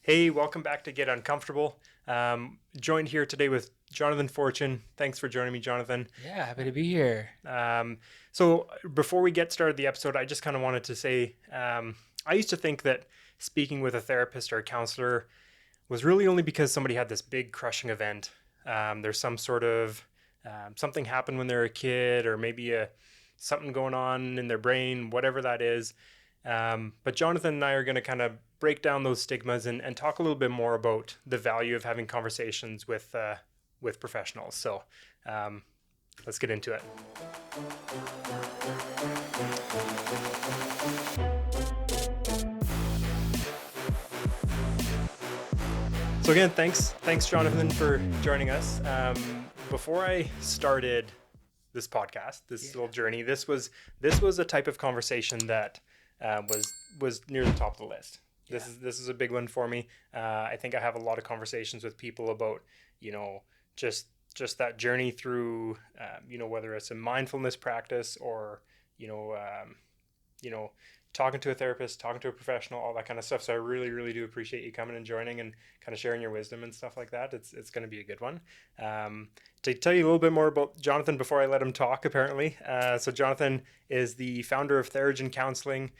Hey, welcome back to Get Uncomfortable. Joined here today with Johnathon Fortune. Thanks for joining me, Jonathan. Yeah, happy to be here. So before we get started the episode, I just kind of wanted to say I used to think that speaking with a therapist or a counselor was really only because somebody had this big crushing event. There's some sort of something happened when they were a kid, or maybe something going on in their brain, whatever that is. But Jonathan and I are going to kind of break down those stigmas and talk a little bit more about the value of having conversations with professionals. So let's get into it. So again, thanks, Jonathan, for joining us. Before I started this podcast, this little journey, this was a type of conversation that was near the top of the list. This is a big one for me. I think I have a lot of conversations with people about, just that journey through, whether it's a mindfulness practice or, talking to a therapist, talking to a professional, all that kind of stuff. So I really, really do appreciate you coming and joining and kind of sharing your wisdom and stuff like that. It's going to be a good one. To tell you a little bit more about Jonathan before I let him talk, apparently. So Jonathan is the founder of Theragen Counselling,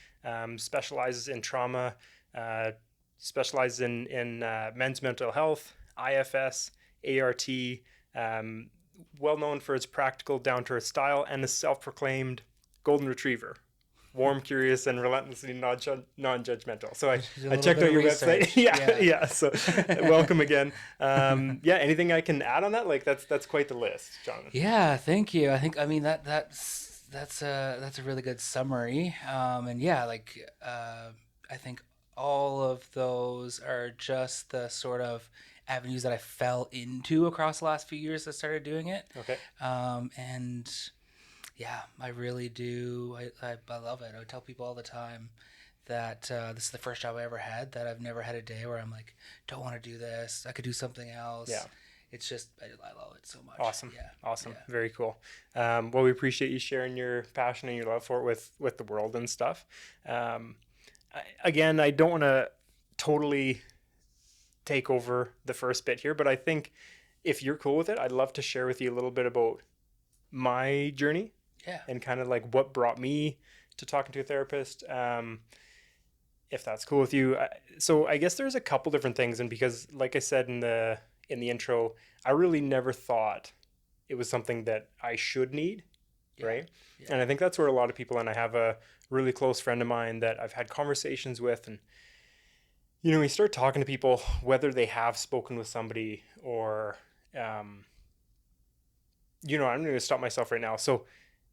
specializes in trauma, specializes in men's mental health, IFS, ART, well known for its practical, down-to-earth style, and a self-proclaimed golden retriever. Warm, curious, and relentlessly non-judgmental. So I checked out your website. Yeah. So welcome again. Anything I can add on that? Like that's quite the list, Jonathan. Yeah, thank you. I mean that's a really good summary. I think all of those are just the sort of avenues that I fell into across the last few years that I started doing it. Okay. And yeah, I really do. I love it. I tell people all the time that this is the first job I ever had, that I've never had a day where I'm like, don't want to do this. I could do something else. Yeah. It's just, I love it so much. Awesome. Yeah. Awesome. Yeah. Very cool. Well, we appreciate you sharing your passion and your love for it with the world and stuff. I don't want to totally take over the first bit here, but I think if you're cool with it, I'd love to share with you a little bit about my journey. Yeah. And kind of like what brought me to talking to a therapist, if that's cool with you. So I guess there's a couple different things, and because, like I said in the intro, I really never thought it was something that I should need, right? Yeah. And I think that's where a lot of people, and I have a really close friend of mine that I've had conversations with, and you start talking to people, whether they have spoken with somebody or, I'm going to stop myself right now. So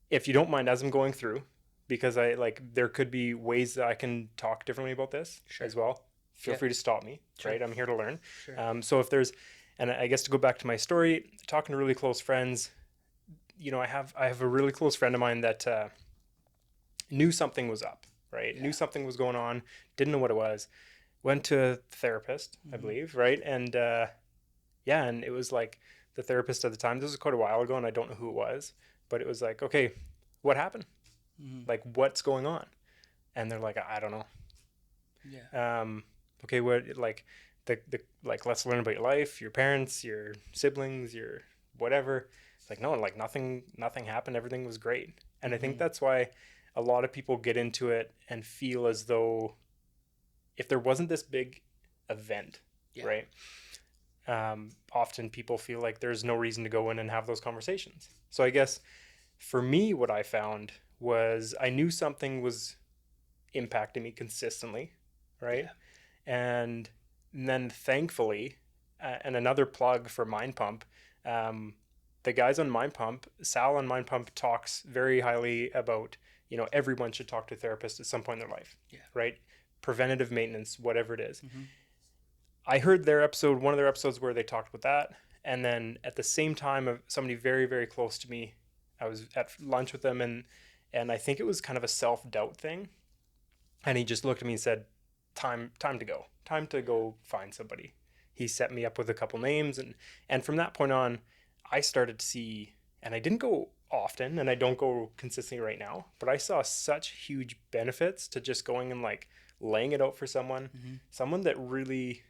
if you don't mind, as I'm going through, because there could be ways that I can talk differently about this as well. Feel free to stop me, right? I'm here to learn. Sure. So if there's, and I guess to go back to my story, talking to really close friends, I have a really close friend of mine that knew something was up, right? Yeah. Knew something was going on, didn't know what it was. Went to a therapist, I believe, right? And and it was like the therapist at the time, this was quite a while ago, and I don't know who it was. But it was like, okay, what happened? Mm-hmm. Like, what's going on? And they're like, I don't know. Yeah. Okay, what, like, the let's learn about your life, your parents, your siblings, your whatever. It's like, no, like nothing happened. Everything was great. And I think that's why a lot of people get into it and feel as though if there wasn't this big event, right? Often people feel like there's no reason to go in and have those conversations. So I guess for me, what I found was I knew something was impacting me consistently, right? Yeah. And then thankfully, and another plug for Mind Pump, the guys on Mind Pump, Sal on Mind Pump talks very highly about, everyone should talk to a therapist at some point in their life, right? Preventative maintenance, whatever it is. Mm-hmm. I heard one of their episodes where they talked about that. And then at the same time, somebody very, very close to me, I was at lunch with them, and I think it was kind of a self-doubt thing. And he just looked at me and said, time to go find somebody. He set me up with a couple names. And from that point on, I started to see, and I didn't go often, and I don't go consistently right now, but I saw such huge benefits to just going and like laying it out for someone that really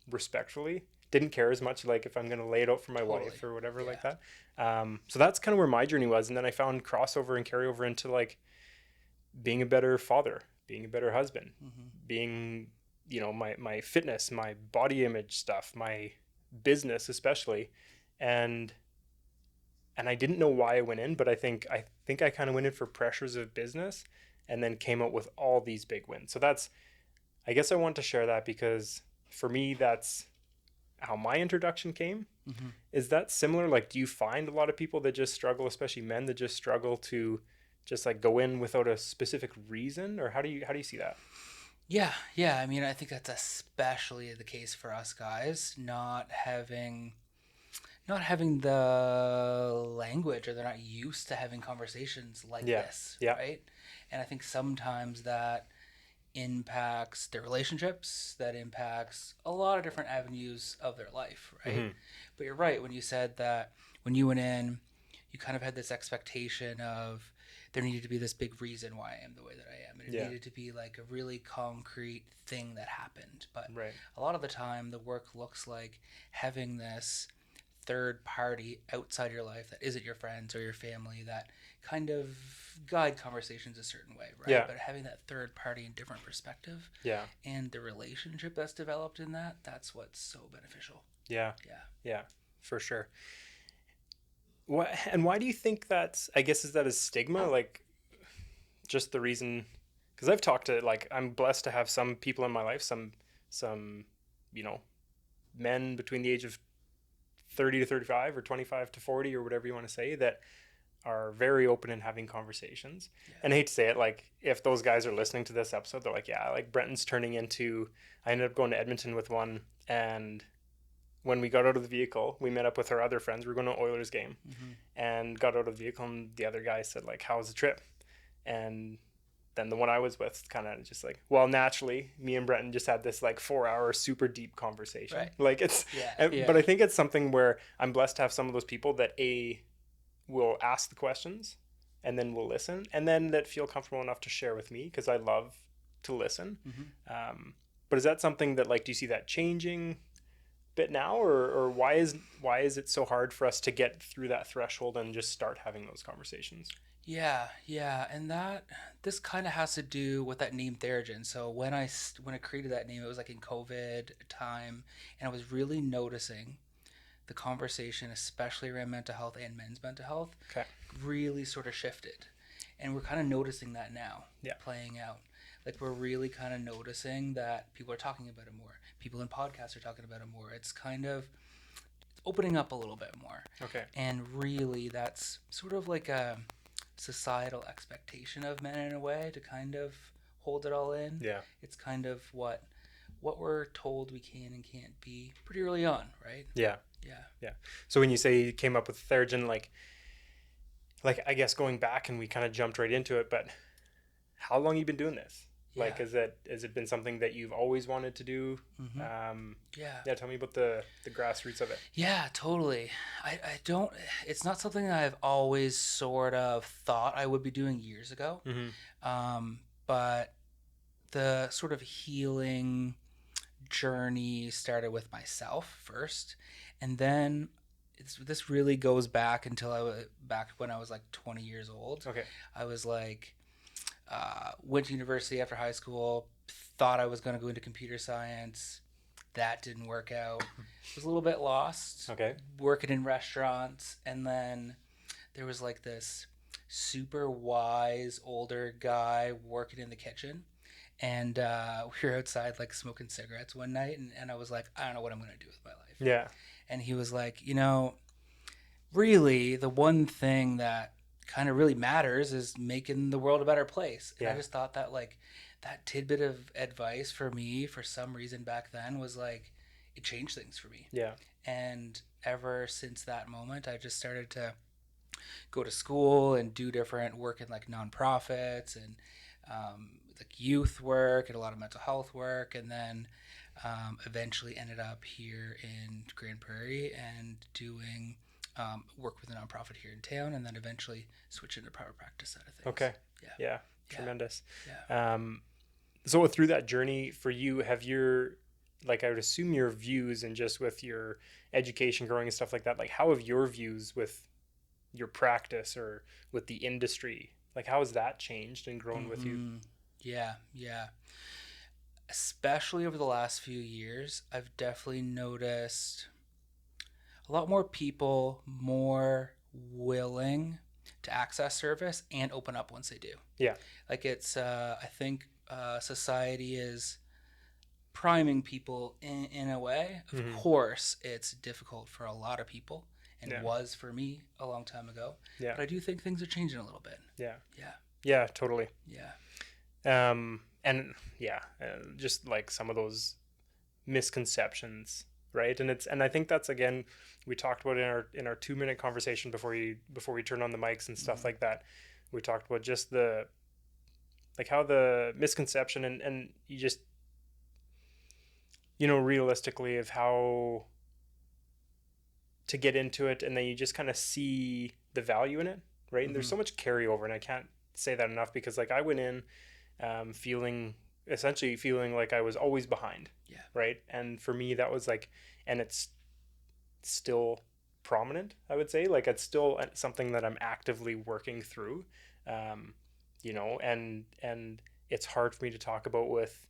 respectfully. Didn't care as much like if I'm going to lay it out for my Totally. wife or whatever Yeah. like that. So that's kind of where my journey was. And then I found crossover and carryover into like being a better father, being a better husband, Mm-hmm. being, my fitness, my body image stuff, my business especially. And I didn't know why I went in, but I think I kind of went in for pressures of business and then came out with all these big wins. So that's, I guess I want to share that because for me that's how my introduction came. Mm-hmm. Is that similar? Like, do you find a lot of people that just struggle, especially men that just struggle to just like go in without a specific reason, or how do you see that? Yeah, yeah. I mean, I think that's especially the case for us guys, not having the language, or they're not used to having conversations like Yeah, this, yeah, right? And I think sometimes that impacts their relationships, that impacts a lot of different avenues of their life, right? mm-hmm. But you're right when you said that when you went in, you kind of had this expectation of there needed to be this big reason why I am the way that I am. And it Yeah, needed to be like a really concrete thing that happened. But right, a lot of the time, the work looks like having this third party outside your life that isn't your friends or your family that kind of guide conversations a certain way, right? yeah, But having that third party and different perspective yeah, and the relationship that's developed in that, that's what's so beneficial. yeah, Yeah. yeah, for sure. Why do you think that's? I guess is that a stigma? Like, just the reason? Because I've talked to like I'm blessed to have some people in my life, some, you know, men between the age of 30 to 35 or 25 to 40 or whatever you want to say that are very open in having conversations. Yeah. And I hate to say it, like if those guys are listening to this episode, they're like, yeah, like Brenton's turning into. I ended up going to Edmonton with one, and when we got out of the vehicle, we met up with our other friends. We were going to an Oilers game, Mm-hmm. and got out of the vehicle, and the other guy said like, "How was the trip?" And then the one I was with kind of just like, well, naturally, me and Brenton just had this like 4 hour super deep conversation. Right. Like it's, Yeah. but Yeah. I think it's something where I'm blessed to have some of those people that will ask the questions and then will listen and then that feel comfortable enough to share with me because I love to listen. Mm-hmm. But is that something that like, do you see that changing bit now or why is it so hard for us to get through that threshold and just start having those conversations? Yeah, yeah, and this kind of has to do with that name Theragen. So when I created that name, it was like in COVID time, and I was really noticing the conversation, especially around mental health and men's mental health, Okay. really sort of shifted, and we're kind of noticing that now Yeah. playing out. Like we're really kind of noticing that people are talking about it more. People in podcasts are talking about it more. It's kind of opening up a little bit more, Okay. and really that's sort of like a societal expectation of men in a way to kind of hold it all in. Yeah. It's kind of what we're told we can and can't be pretty early on, right? Yeah. Yeah. Yeah. So when you say you came up with Theragen, like I guess going back and we kind of jumped right into it, but how long you been doing this? Like, Yeah. has it been something that you've always wanted to do? Mm-hmm. Yeah. Yeah. Tell me about the grassroots of it. Yeah, totally. I don't, it's not something that I've always sort of thought I would be doing years ago. Mm-hmm. But the sort of healing journey started with myself first. And then this really goes back until back when I was like 20 years old. Okay. I was like, went to university after high school, thought I was going to go into computer science. That didn't work out. Was a little bit lost. Okay. Working in restaurants, and then there was like this super wise older guy working in the kitchen, and we were outside like smoking cigarettes one night, and I was like, I don't know what I'm gonna do with my life. Yeah. And he was like, really, the one thing that kind of really matters is making the world a better place. And Yeah. I just thought that like that tidbit of advice for me for some reason back then was like it changed things for me. Yeah. And ever since that moment, I just started to go to school and do different work in like nonprofits and like youth work and a lot of mental health work, and then eventually ended up here in Grand Prairie and doing work with a nonprofit here in town, and then eventually switch into private practice side of things. Okay. Yeah. Yeah. Yeah. Tremendous. Yeah. So through that journey for you, have your like I would assume your views and just with your education growing and stuff like that, like how have your views with your practice or with the industry, like how has that changed and grown with you? Mm-hmm. Yeah, yeah. Especially over the last few years, I've definitely noticed a lot more people more willing to access service and open up once they do. Yeah. Like I think society is priming people in a way. Of Mm-hmm. course, it's difficult for a lot of people and Yeah. was for me a long time ago. Yeah. But I do think things are changing a little bit. Yeah. Yeah, Yeah, totally. yeah. And yeah, just like some of those misconceptions, right? And I think that's again we talked about in our 2 minute conversation before we turn on the mics and stuff Mm-hmm. like that. We talked about just the like how the misconception and you just realistically of how to get into it, and then you just kind of see the value in it, right? And there's Mm-hmm. so much carryover, and I can't say that enough because like I went in feeling essentially feeling like I was always behind, Yeah. right? And for me that was like, and it's still prominent, I would say, like it's still something that I'm actively working through, um, and it's hard for me to talk about with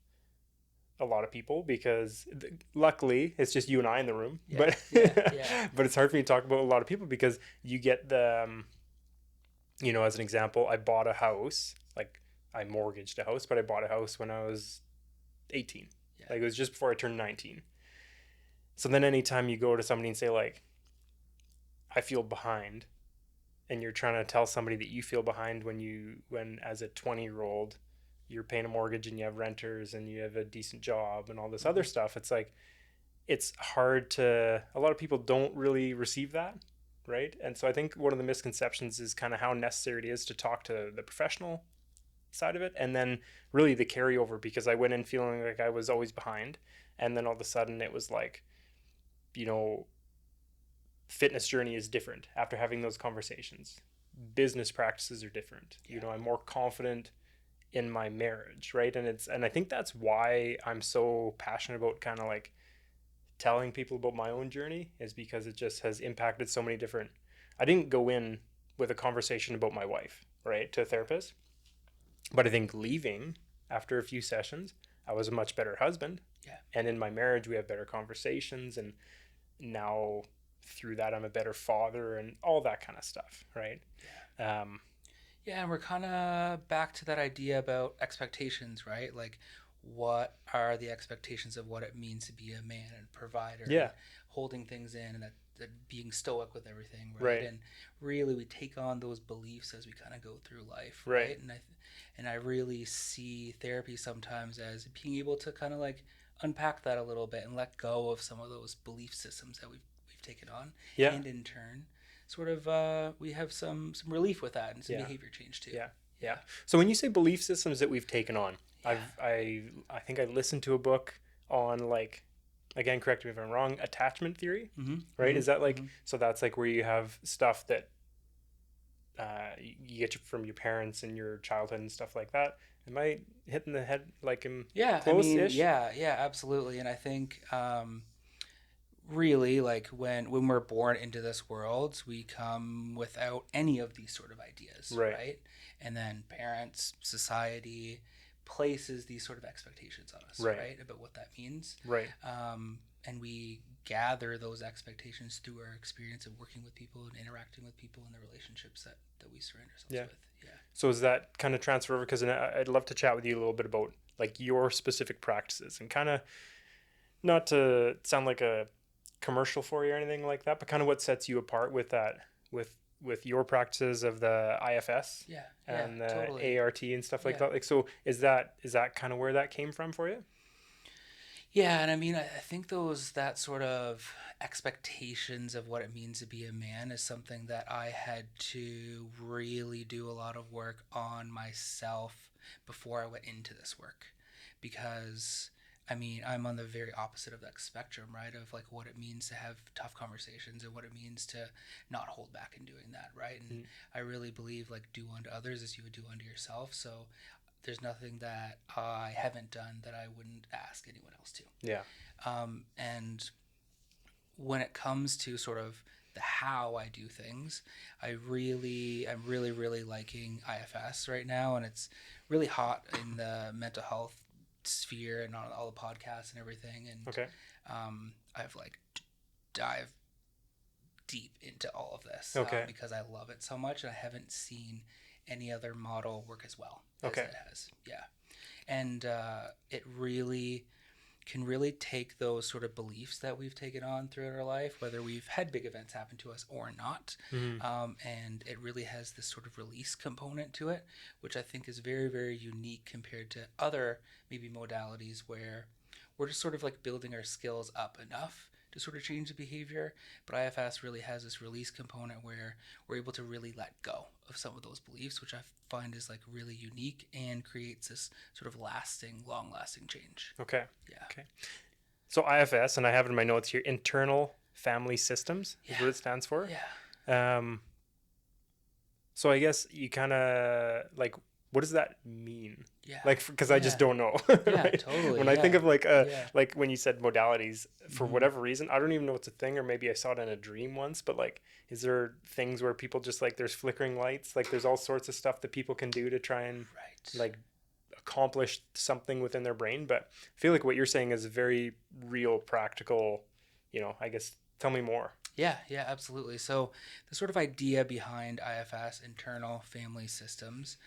a lot of people because luckily it's just you and I in the room, Yeah, but yeah, yeah. but it's hard for me to talk about a lot of people because you get the as an example, I bought a house, like I mortgaged a house, but I bought a house when I was 18. Yeah. Like it was just before I turned 19. So then anytime you go to somebody and say like I feel behind, and you're trying to tell somebody that you feel behind when as a 20-year-old you're paying a mortgage and you have renters and you have a decent job and all this Mm-hmm. other stuff, it's like it's hard to, a lot of people don't really receive that, right? And so I think one of the misconceptions is kind of how necessary it is to talk to the professional side of it, and then really the carryover, because I went in feeling like I was always behind, and then all of a sudden it was like, you know fitness journey is different after having those conversations, business practices are different, Yeah. I'm more confident in my marriage, right? And I think that's why I'm so passionate about kind of like telling people about my own journey, is because it just has impacted so many different. I didn't go in with a conversation about my wife, right, to a therapist, but I think leaving after a few sessions, I was a much better husband. Yeah. And in my marriage, we have better conversations. And now through that, I'm a better father and all that kind of stuff, right? Yeah. Um, Yeah, and we're kind of back to that idea about expectations, right? Like, what are the expectations of what it means to be a man and provider and yeah, holding things in and that being stoic with everything, right? right, And really, we take on those beliefs as we kind of go through life, right. right? And I really see therapy sometimes as being able to kind of like unpack that a little bit and let go of some of those belief systems that we've taken on, Yeah, and in turn sort of we have some relief with that and some yeah, behavior change too. yeah, yeah. Yeah, So when you say belief systems that we've taken on, yeah. I think I listened to a book on like, again, correct me if I'm wrong, attachment theory, Mm-hmm. right? Mm-hmm. Is that like, Mm-hmm. so that's like where you have stuff that you get from your parents and your childhood and stuff like that. Am I hitting the head like I'm Yeah, I mean, close-ish? yeah, yeah, absolutely. And I think really like when we're born into this world, we come without any of these sort of ideas, Right, right? And then parents, society places these sort of expectations on us, right, right, about what that means. right. And we gather those expectations through our experience of working with people and interacting with people in the relationships that we surround ourselves Yeah. with. Yeah. So is that kind of transfer over? Because I'd love to chat with you a little bit about like your specific practices and kind of, not to sound like a commercial for you or anything like that, but kind of what sets you apart with that, with your practices of the IFS Yeah. Yeah. and the Totally. ART and stuff like Yeah. that. Like, so is that kind of where that came from for you? Yeah, and I mean, I think that sort of expectations of what it means to be a man is something that I had to really do a lot of work on myself before I went into this work. Because, I mean, I'm on the very opposite of that spectrum, right? Of like what it means to have tough conversations and what it means to not hold back in doing that, right? And Mm. I really believe like do unto others as you would do unto yourself. So there's nothing that I haven't done that I wouldn't ask anyone else to. Yeah. And when it comes to sort of the how I do things, I'm really liking IFS right now, and it's really hot in the mental health sphere and on all the podcasts and everything. And Okay. I've like dived deep into all of this Okay. because I love it so much, and I haven't seen any other model work as well as Okay. it has. Yeah, and it really can really take those sort of beliefs that we've taken on throughout our life, whether we've had big events happen to us or not. Mm-hmm. And it really has this sort of release component to it, which I think is very unique compared to other maybe modalities where we're just sort of like building our skills up enough to sort of change the behavior. But IFS really has this release component where we're able to really let go of some of those beliefs, which I find is like really unique and creates this sort of long lasting change. Okay. Yeah. Okay. So IFS, and I have it in my notes here, internal family systems is what it stands for. Yeah. So I guess you kind of like, what does that mean? Yeah. Like, because I just don't know. Yeah, right? totally. When I think of Yeah. like when you said modalities, for Mhm. whatever reason, I don't even know it's a thing, or maybe I saw it in a dream once. But like, is there things where people just like there's flickering lights, like there's all sorts of stuff that people can do to try and Right. like accomplish something within their brain? But I feel like what you're saying is very real, practical. I guess tell me more. Yeah, absolutely. So the sort of idea behind IFS, internal family systems,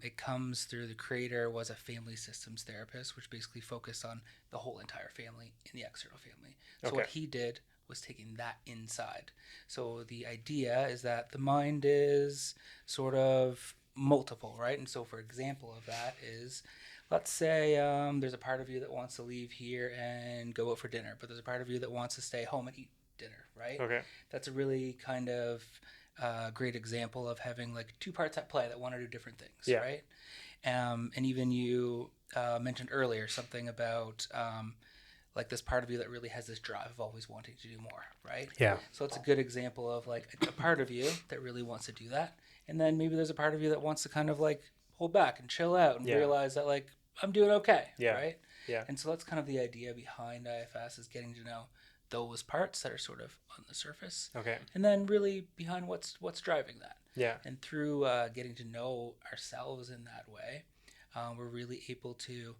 it comes through the creator was a family systems therapist, which basically focused on the whole entire family in the external family. So Okay. what he did was taking that inside. So the idea is that the mind is sort of multiple, right? And so for example of that is, let's say there's a part of you that wants to leave here and go out for dinner, but there's a part of you that wants to stay home and eat dinner, right? Okay. That's a really kind of great example of having like two parts at play that want to do different things, Yeah. right? And even you mentioned earlier something about like this part of you that really has this drive of always wanting to do more, right? Yeah. So it's a good example of like a part of you that really wants to do that. And then maybe there's a part of you that wants to kind of like hold back and chill out and Yeah. realize that like I'm doing okay, Yeah. right? Yeah. And so that's kind of the idea behind IFS, is getting to know those parts that are sort of on the surface, Okay. and then really behind what's driving that. Yeah. And through getting to know ourselves in that way, we're really able to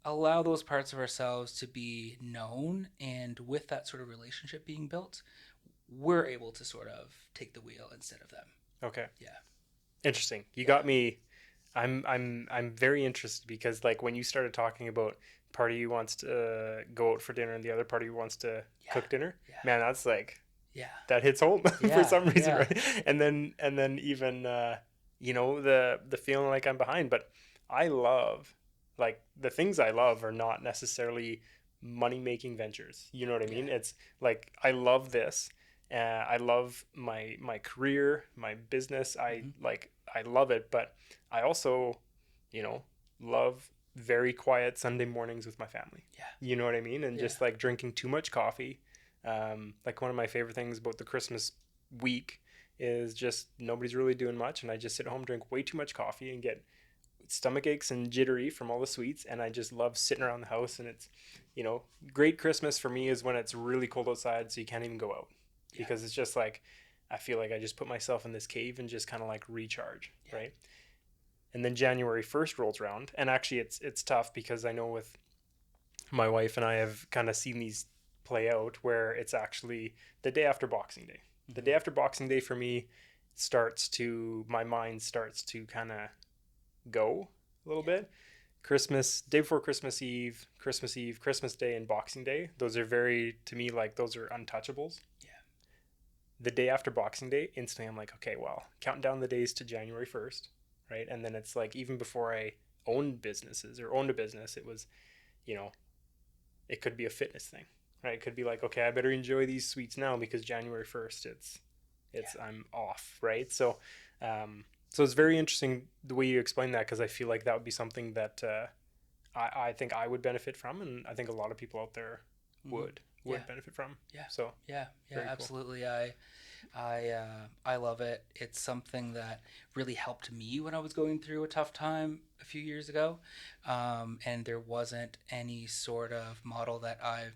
allow those parts of ourselves to be known, and with that sort of relationship being built, we're able to sort of take the wheel instead of them. Okay. Yeah. Interesting. You got me. I'm very interested because like when you started talking about part of you wants to go out for dinner and the other part of you wants to cook dinner, man, that's like that hits home for some reason, right? And then even the feeling like I'm behind, but I love like the things I love are not necessarily money making ventures. You know what I mean? It's like I love this. I love my career, my business. I love it, but I also, love very quiet Sunday mornings with my family. Yeah. You know what I mean? And just like drinking too much coffee. Like one of my favorite things about the Christmas week is just nobody's really doing much, and I just sit at home, drink way too much coffee, and get stomach aches and jittery from all the sweets. And I just love sitting around the house. And it's, great Christmas for me is when it's really cold outside, so you can't even go out because it's just like I feel like I just put myself in this cave and just kind of like recharge, right? And then January 1st rolls around, and actually it's tough because I know with my wife and I have kind of seen these play out where it's actually the day after Boxing Day. Mm-hmm. The day after Boxing Day for me my mind starts to kind of go a little bit. Christmas, day before Christmas Eve, Christmas Day, and Boxing Day. Those are to me, like those are untouchables. Yeah. The day after Boxing Day, instantly I'm like, okay, well, counting down the days to January 1st, right? And then it's like, even before I owned a business, it was, it could be a fitness thing, right? It could be like, okay, I better enjoy these sweets now because January 1st, I'm off, right? So it's very interesting the way you explain that, because I feel like that would be something that I think I would benefit from, and I think a lot of people out there would benefit from. Yeah. So yeah, absolutely. Cool. I love it. It's something that really helped me when I was going through a tough time a few years ago, and there wasn't any sort of model that I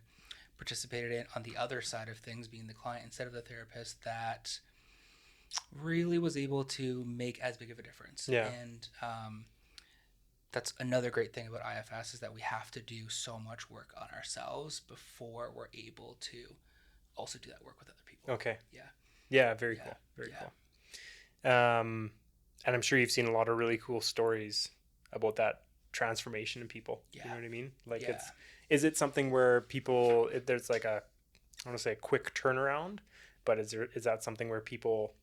participated in on the other side of things, being the client instead of the therapist, that really was able to make as big of a difference. Yeah. And that's another great thing about IFS is that we have to do so much work on ourselves before we're able to also do that work with other people. Okay. Yeah. Yeah. Very Yeah. cool. Very Yeah. cool. And I'm sure you've seen a lot of really cool stories about that transformation in people. You Yeah. know what I mean? Like Yeah. is it something where people, there's like I want to say a quick turnaround, but is that something where people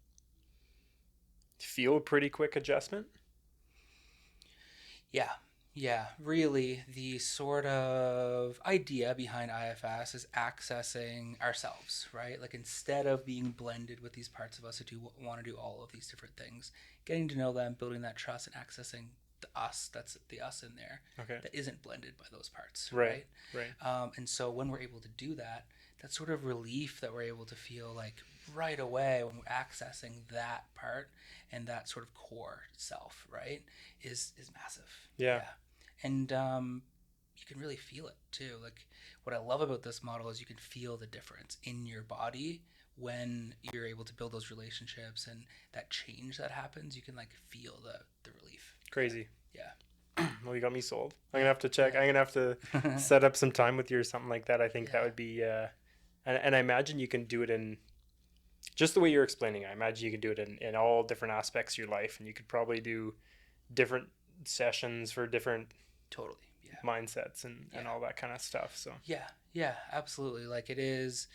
feel a pretty quick adjustment? Yeah. Yeah. Really, the sort of idea behind IFS is accessing ourselves, right? Like instead of being blended with these parts of us who do want to do all of these different things, getting to know them, building that trust, and accessing the us, that's the us in there, Okay. that isn't blended by those parts, Right. right? Right. And so when we're able to do that, that sort of relief that we're able to feel like right away when we're accessing that part and that sort of core self, right, is massive. Yeah. Yeah, and you can really feel it too. Like what I love about this model is you can feel the difference in your body when you're able to build those relationships and that change that happens. You can like feel the relief there. Crazy. Yeah. Well, you got me sold. I'm Yeah. gonna have to check. I'm gonna have to Yeah. set up some time with you or something like that. I think that Yeah. would be, and I imagine you can do it in just the way you're explaining. I imagine you can do it in all different aspects of your life, and you could probably do different sessions for different Totally. Yeah. mindsets and Yeah. all that kind of stuff. So Yeah. Yeah. Absolutely. Like it is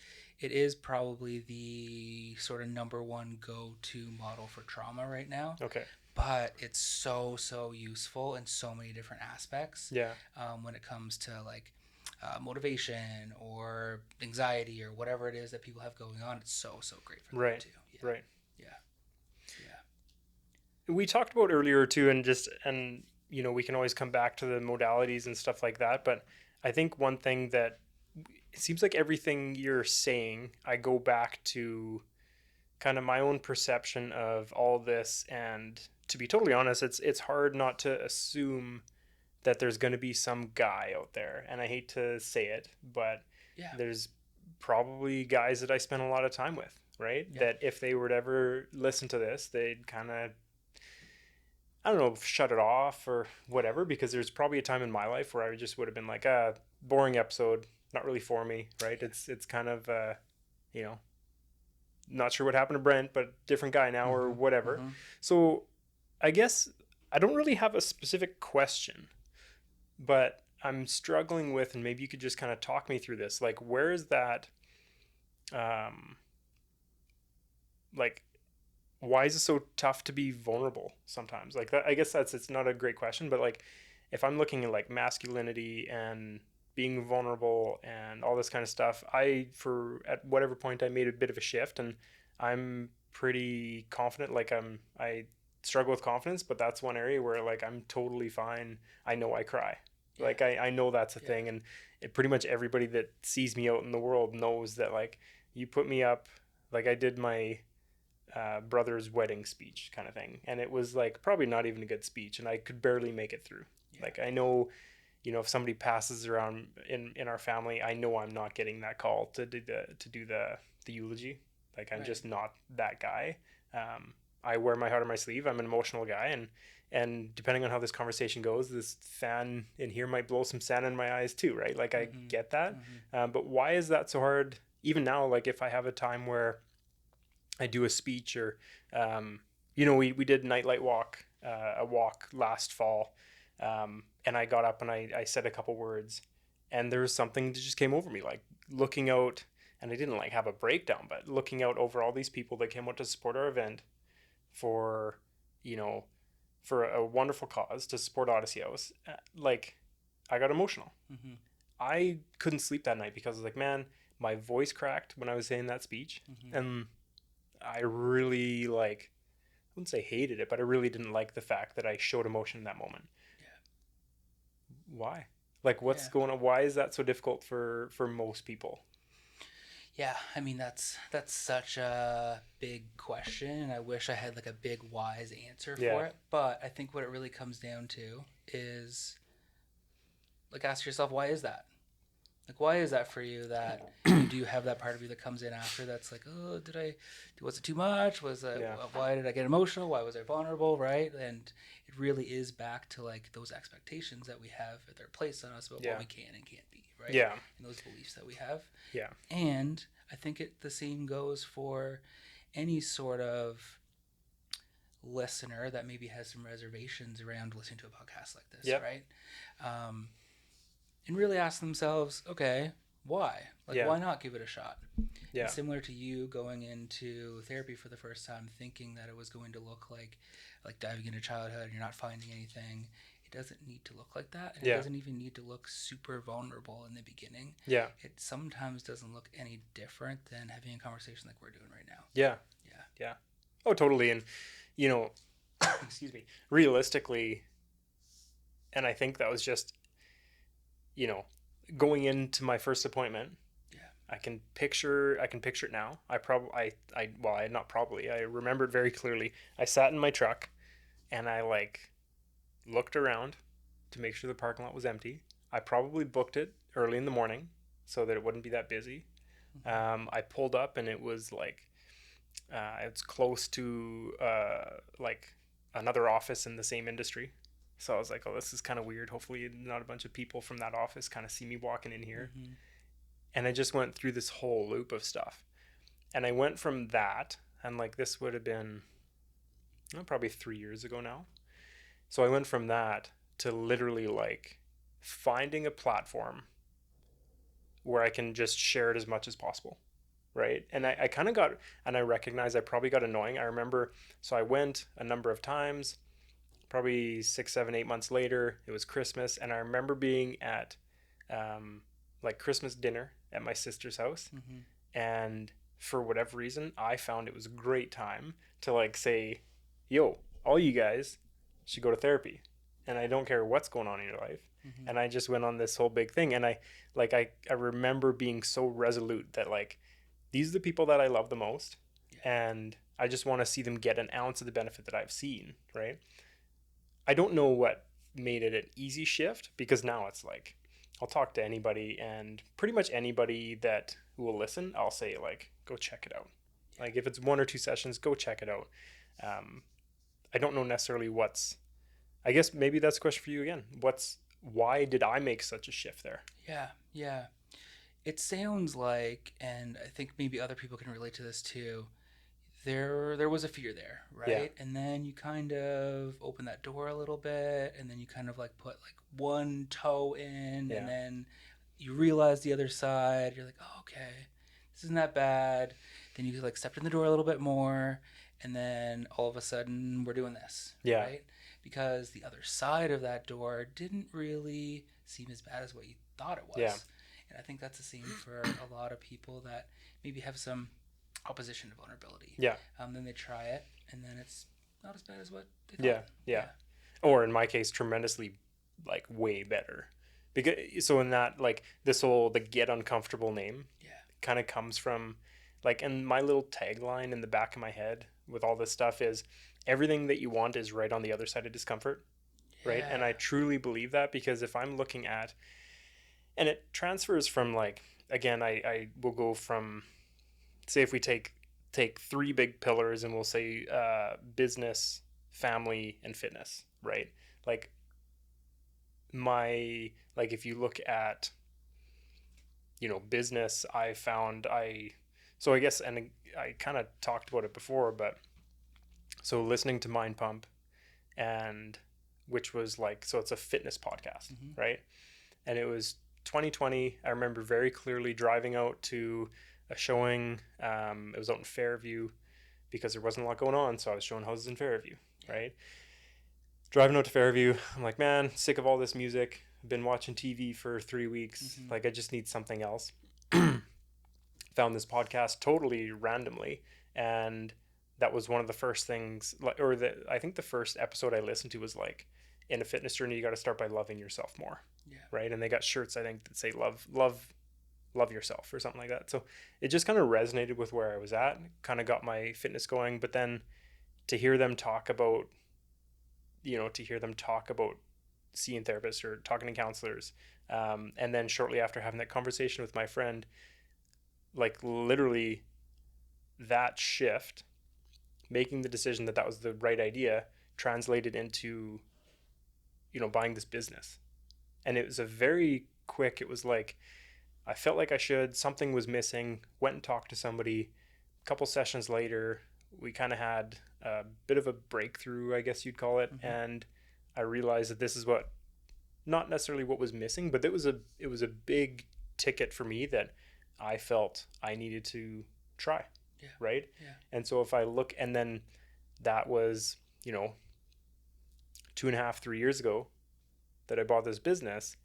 probably the sort of number one go-to model for trauma right now. okay, But it's so useful in so many different aspects yeah, when it comes to like motivation or anxiety or whatever it is that people have going on. It's so great for that right, too. Yeah. right. Yeah. Yeah. We talked about earlier too, and we can always come back to the modalities and stuff like that. But I think one thing that it seems like everything you're saying, I go back to kind of my own perception of all this, and to be totally honest, it's hard not to assume that there's going to be some guy out there, and I hate to say it, but Yeah. there's probably guys that I spend a lot of time with, right? Yeah. That if they were to ever listen to this, they'd kind of, I don't know, shut it off or whatever, because there's probably a time in my life where I just would have been like, boring episode, not really for me, right? It's kind of, you know, not sure what happened to Brent, but different guy now or Mm-hmm. whatever. Mm-hmm. So I guess I don't really have a specific question, but I'm struggling with, and maybe you could just kind of talk me through this. Like, where is that? Um, like, why is it so tough to be vulnerable sometimes? Like, that, I guess it's not a great question, but like, if I'm looking at like masculinity and being vulnerable and all this kind of stuff, for at whatever point I made a bit of a shift, and I'm pretty confident. Like, I struggle with confidence, but that's one area where like I'm totally fine. I know I cry. Yeah. Like I know that's a Yeah. thing, and pretty much everybody that sees me out in the world knows that like you put me up, like I did my brother's wedding speech kind of thing, and it was like probably not even a good speech, and I could barely make it through. Yeah. Like I know, if somebody passes around in our family, I know I'm not getting that call to do the eulogy. Like I'm Right. just not that guy. I wear my heart on my sleeve. I'm an emotional guy, and depending on how this conversation goes, this fan in here might blow some sand in my eyes too, right? Like I Mm-hmm. get that, Mm-hmm. but why is that so hard? Even now, like if I have a time where I do a speech or, we did nightlight walk, a walk last fall, and I got up and I said a couple words, and there was something that just came over me, like looking out, and I didn't like have a breakdown, but looking out over all these people that came out to support our event for, you know, for a wonderful cause to support Odyssey House, like I got emotional. Mm-hmm. I couldn't sleep that night because I was like, man, my voice cracked when I was saying that speech, Mm-hmm. and I really like, I wouldn't say hated it, but I really didn't like the fact that I showed emotion in that moment. Yeah. Why? Like, what's Yeah. going on? Why is that so difficult for most people? Yeah, I mean that's such a big question, and I wish I had like a big wise answer Yeah. for it. But I think what it really comes down to is like ask yourself, why is that? Like, why is that for you that you do have that part of you that comes in after that's like, oh, was it too much? Yeah. Why did I get emotional? Why was I vulnerable? Right? And it really is back to like those expectations that we have that are placed on us about what Yeah. we can and can't be, right? Yeah. And those beliefs that we have. Yeah. And I think the same goes for any sort of listener that maybe has some reservations around listening to a podcast like this, Yep. right? Um, and really ask themselves, okay, why? Like, Yeah. why not give it a shot? And Yeah. similar to you going into therapy for the first time, thinking that it was going to look like diving into childhood and you're not finding anything. It doesn't need to look like that, and it Yeah. doesn't even need to look super vulnerable in the beginning. Yeah. It sometimes doesn't look any different than having a conversation like we're doing right now. Yeah. Yeah. Yeah. Oh, totally. And, you know, excuse me, realistically, and I think that was just, you know, going into my first appointment, Yeah. I can picture it now. I not probably, I remember it very clearly. I sat in my truck and I like looked around to make sure the parking lot was empty. I probably booked it early in the morning so that it wouldn't be that busy. I pulled up and it was like, it's close to like another office in the same industry. So I was like, oh, this is kind of weird. Hopefully, not a bunch of people from that office kind of see me walking in here. Mm-hmm. And I just went through this whole loop of stuff. And I went from that, and like this would have been probably 3 years ago now. So I went from that to literally like finding a platform where I can just share it as much as possible. Right. And I kind of got, and I recognize I probably got annoying. I remember, so I went a number of times, probably 6, 7, 8 months later. It was Christmas. And I remember being at like Christmas dinner at my sister's house. Mm-hmm. And for whatever reason, I found it was a great time to like say, yo, all you guys should go to therapy. And I don't care what's going on in your life. Mm-hmm. And I just went on this whole big thing. And I remember being so resolute that like, these are the people that I love the most. Yeah. And I just want to see them get an ounce of the benefit that I've seen. Right. I don't know what made it an easy shift because now it's like, I'll talk to anybody and pretty much anybody that will listen, I'll say like, go check it out. Like if it's 1 or 2 sessions, go check it out. Um, I don't know necessarily I guess maybe that's a question for you again. Why did I make such a shift there? Yeah. Yeah. It sounds like, and I think maybe other people can relate to this too. There was a fear there, Yeah. right? And then you kind of open that door a little bit, and then you kind of like put like one toe in, Yeah. and then you realize the other side. You're like, oh, okay, this isn't that bad. Then you like stepped in the door a little bit more, and then all of a sudden we're doing this, Yeah. right? Because the other side of that door didn't really seem as bad as what you thought it was. Yeah. And I think that's the same for a lot of people that maybe have some opposition to vulnerability. Yeah. Then they try it, and then it's not as bad as what they Yeah. thought. Yeah. Or in my case, tremendously like way better. Because so in that like the get uncomfortable name Yeah. kind of comes from like, and my little tagline in the back of my head with all this stuff is everything that you want is right on the other side of discomfort. Right. Yeah. And I truly believe that because if I'm looking at, and it transfers from like, again, I will go from, say if we take 3 big pillars and we'll say business, family, and fitness, right? Like if you look at, business, so I guess, and I kind of talked about it before, but so listening to Mind Pump, and which was like, so it's a fitness podcast, Mm-hmm. right? And it was 2020. I remember very clearly driving out to a showing. It was out in Fairview because there wasn't a lot going on, so I was showing houses in Fairview, right? Driving out to Fairview, I'm like, man, sick of all this music. I've been watching TV for 3 weeks. Mm-hmm. Like, I just need something else. Found this podcast totally randomly, and that was one of the first things. I think the first episode I listened to was like, in a fitness journey, you got to start by loving yourself more, Yeah. right? And they got shirts, I think, that say love yourself or something like that. So it just kind of resonated with where I was at, kind of got my fitness going. But then to hear them talk about, to hear them talk about seeing therapists or talking to counselors, and then shortly after having that conversation with my friend, like literally that shift, making the decision that that was the right idea, translated into, buying this business. And it was a very quick, it was like, I felt like I should, something was missing, went and talked to somebody. A couple sessions later, we kind of had a bit of a breakthrough, I guess you'd call it. Mm-hmm. And I realized that this is what, not necessarily what was missing, but it was a big ticket for me that I felt I needed to try. Yeah. Right. Yeah. And so if I look, and then that was, 2.5, 3 years ago that I bought this business.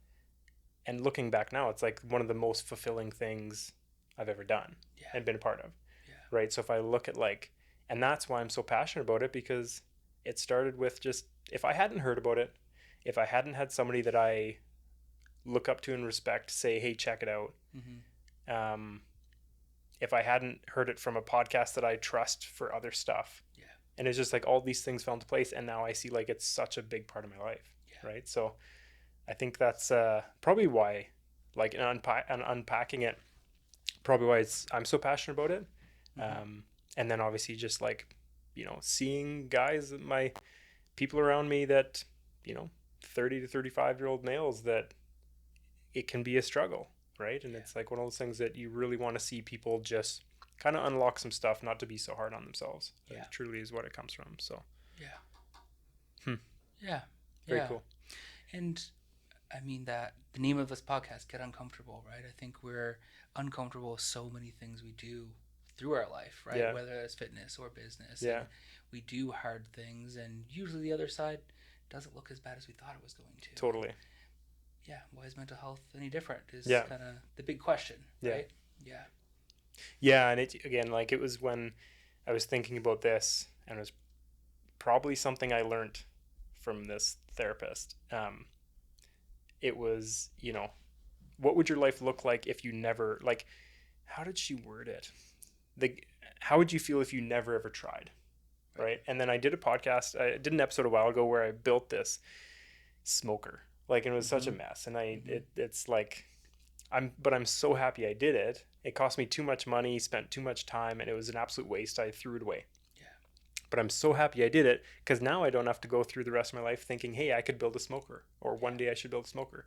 And looking back now, it's like one of the most fulfilling things I've ever done Yeah. and been a part of. Yeah. Right. So if I look at like, and that's why I'm so passionate about it, because it started with just, if I hadn't heard about it, if I hadn't had somebody that I look up to and respect say, hey, check it out. Mm-hmm. If I hadn't heard it from a podcast that I trust for other stuff. Yeah. And it's just like all these things fell into place. And now I see like it's such a big part of my life. Yeah. Right. So I think that's probably why, like, and unpacking it, probably why I'm so passionate about it. Mm-hmm. And then obviously just like, seeing guys, my people around me that, 30 to 35-year-old males, that it can be a struggle. Right. And it's like one of those things that you really want to see people just kind of unlock some stuff, not to be so hard on themselves. Yeah. It truly is what it comes from. So, Yeah. Yeah. very cool. And I mean that the name of this podcast, Get Uncomfortable, right? I think we're uncomfortable with so many things we do through our life, right? Yeah. Whether it's fitness or business. Yeah. And we do hard things, and usually the other side doesn't look as bad as we thought it was going to. Totally. Yeah. Why is mental health any different? Is Yeah. kind of the big question, right? Yeah. Yeah. And it, again, like it was when I was thinking about this, and it was probably something I learned from this therapist. It was, what would your life look like if you never, like, how did she word it? How would you feel if you never ever tried? Right. And then I did a podcast, I did an episode a while ago where I built this smoker, like, and it was such a mess. And it's like, I'm so happy I did it. It cost me too much money, spent too much time, and it was an absolute waste. I threw it away. But I'm so happy I did it, because now I don't have to go through the rest of my life thinking, hey, I could build a smoker, or one day I should build a smoker.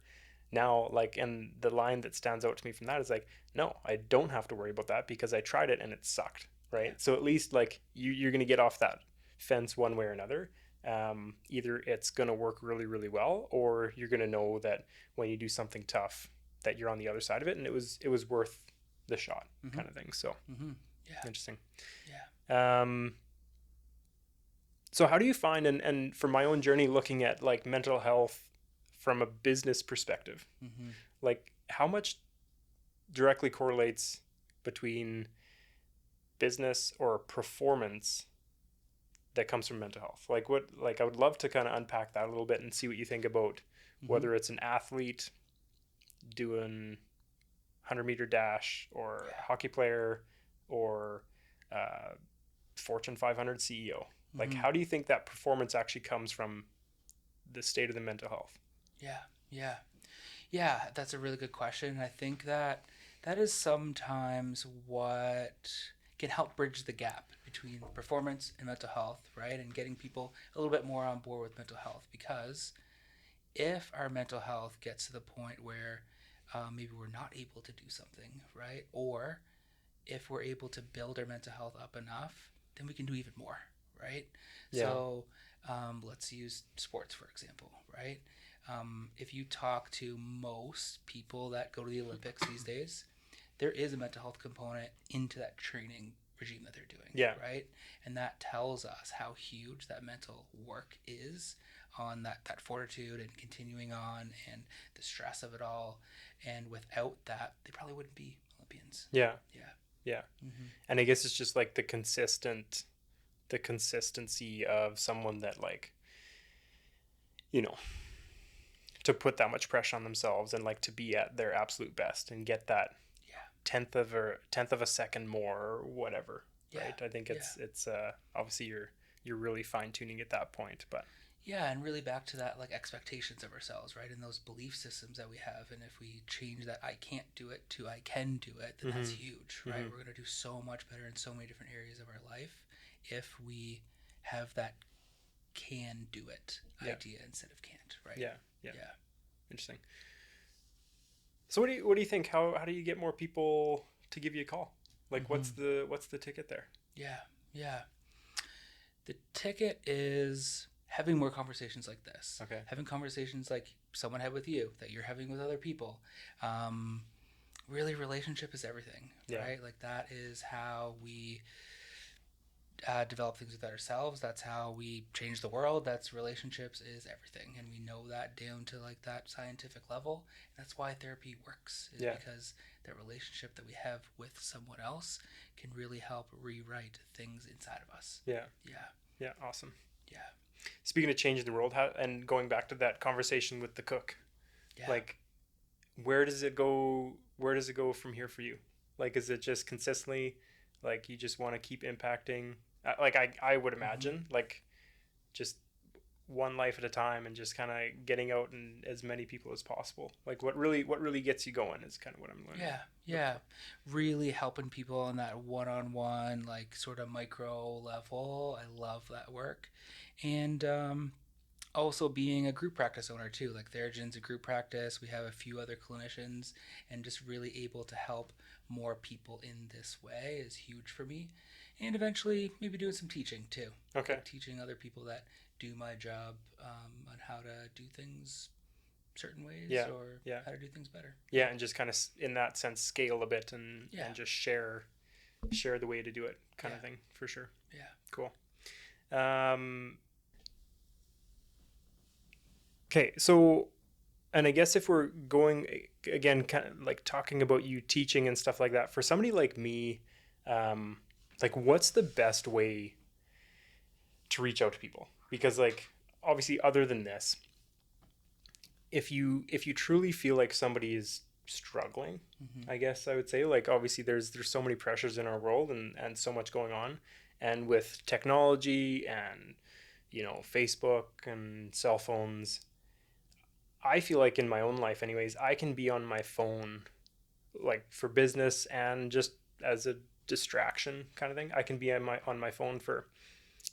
Now, like, and the line that stands out to me from that is like, no, I don't have to worry about that because I tried it and it sucked. Right. Yeah. So at least like you're going to get off that fence one way or another. Either it's going to work really, really well, or you're going to know that when you do something tough that you're on the other side of it, and it was worth the shot, kind of thing. So yeah. Interesting. Yeah. So how do you find, and from my own journey looking at like mental health from a business perspective, like how much directly correlates between business or performance that comes from mental health? Like I would love to kind of unpack that a little bit and see what you think about whether it's an athlete doing 100-meter dash, or hockey player, or Fortune 500 CEO. Like, how do you think that performance actually comes from the state of the mental health? Yeah, that's a really good question. I think that is sometimes what can help bridge the gap between performance and mental health, right? And getting people a little bit more on board with mental health. Because if our mental health gets to the point where maybe we're not able to do something, right? Or if we're able to build our mental health up enough, then we can do even more, right? Yeah. So let's use sports, for example, right? If you talk to most people that go to the Olympics these days, there is a mental health component into that training regime that they're doing, right? And that tells us how huge that mental work is on that fortitude and continuing on, and the stress of it all. And without that, they probably wouldn't be Olympians. Yeah. And I guess it's just like the consistency of someone that, like, to put that much pressure on themselves and like to be at their absolute best and get that tenth of a second more or whatever, Yeah. right? I think Yeah. it's obviously you're really fine tuning at that point, but Yeah, and really back to that like expectations of ourselves, right? And those belief systems that we have. And if we change that I can't do it to I can do it, then that's mm-hmm, huge, right? mm-hmm, We're going to do so much better in so many different areas of our life if we have that can do it yeah, idea instead of can't, right? yeah, yeah, Yeah. interesting. So what do you think? How do you get more people to give you a call? Like Mm-hmm. what's the ticket there? Yeah. Yeah. The ticket is having more conversations like this, Okay. having conversations like someone had with you that you're having with other people. Um, Really, relationship is everything, Yeah. right? Like that is how we develop things with ourselves. That's how we change the world. That's relationships is everything, and we know that down to like that scientific level. And that's why therapy works, is Yeah. because that relationship that we have with someone else can really help rewrite things inside of us. Yeah. Yeah, Yeah. Awesome. yeah, Speaking of changing the world, how and going back to that conversation with the cook, yeah. like where does it go? Where does it go from here for you? Like, is it just consistently, like you just want to keep impacting? Like I would Mm-hmm. imagine, like just one life at a time and just kind of getting out and as many people as possible. Like what really gets you going is kind of what I'm learning. Yeah, Looking yeah. for. Really helping people on that one on one, like sort of micro level. I love that work. And also being a group practice owner too. Like Theragen's a group practice. We have a few other clinicians, and just really able to help more people in this way is huge for me. And eventually, maybe doing some teaching too. Okay. Like teaching other people that do my job on how to do things certain ways Yeah. or Yeah. how to do things better. Yeah, and just kind of in that sense scale a bit Yeah, and just share the way to do it kind yeah, of thing for sure. yeah. Cool. Um, okay, so and I guess if we're going again, kind of like talking about you teaching and stuff like that, for somebody like me, um, like what's the best way to reach out to people? Because like obviously, other than this, if you truly feel like somebody is struggling, Mm-hmm. I guess I would say like obviously there's so many pressures in our world and so much going on, and with technology and Facebook and cell phones, I feel like in my own life anyways, I can be on my phone like for business and just as a distraction kind of thing. I can be on my phone for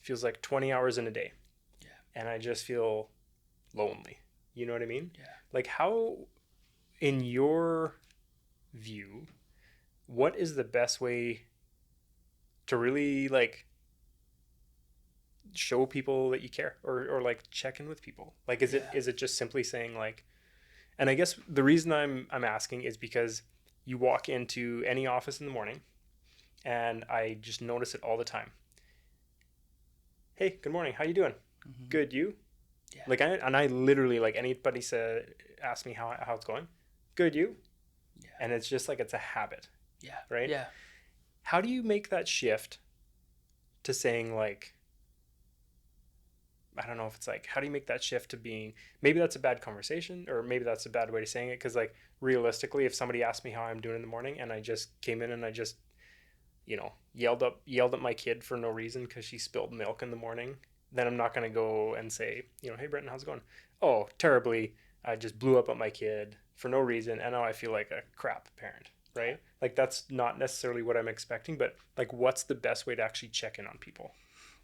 feels like 20 hours in a day, Yeah, and I just feel lonely. You know what I mean? yeah. Like how in your view, what is the best way to really like show people that you care or like check in with people? Like is it Yeah. is it just simply saying like, and I guess the reason I'm asking is because you walk into any office in the morning and I just notice it all the time. Hey, good morning. How you doing? Mm-hmm. Good, you? Yeah. Like I literally like anybody said ask me how it's going. Good, you? Yeah. And it's just like it's a habit, Yeah. right? Yeah. How do you make that shift to saying like I don't know if it's like how do you make that shift to being maybe that's a bad conversation or maybe that's a bad way to saying it because like realistically if somebody asked me how I'm doing in the morning and I just came in and I just yelled at my kid for no reason because she spilled milk in the morning, then I'm not going to go and say hey Brenton, how's it going? Oh, terribly. I just blew up at my kid for no reason and now I feel like a crap parent, right? Like that's not necessarily what I'm expecting, but like what's the best way to actually check in on people?